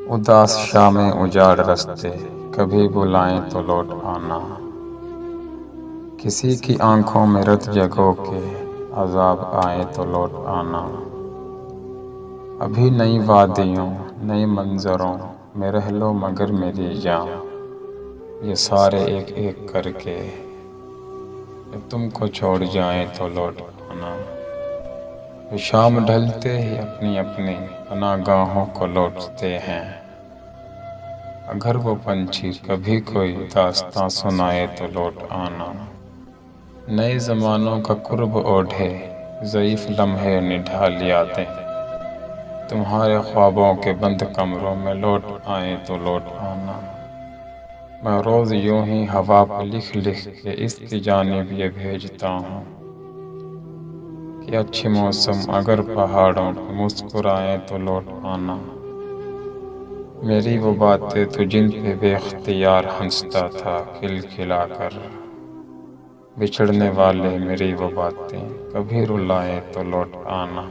उदास शामें उजाड़ रास्ते, कभी बुलाएं तो लौट आना। किसी की आंखों में रत जगो के, अजाब आए तो लौट आना। अभी नई वादियों नई मंजरों में रह लो मगर मेरी जान, ये सारे एक एक करके जब तुमको छोड़ जाएं तो लौट आना। वे शाम ढलते ही अपनी अपनी पनाहगाहों को लौटते हैं। अगर वो पंछी कभी कोई दास्तां सुनाए तो लौट आना। नए ज़मानों का कुर्ब ओढ़े ज़ईफ़ लम्हे निढाल यादें, तुम्हारे ख्वाबों के बंद कमरों में लौट आए तो लौट आना। मैं रोज़ यूं ही हवा पे लिख लिख के इसकी जानिब ये भेजता हूँ कि अच्छे मौसम अगर पहाड़ों पे मुस्कुराए तो लौट आना। मेरी वो बातें तो जिन पे बेख्तियार हंसता था खिलखिलाकर, बिछड़ने वाले मेरी वो बातें कभी रुलाए तो लौट आना।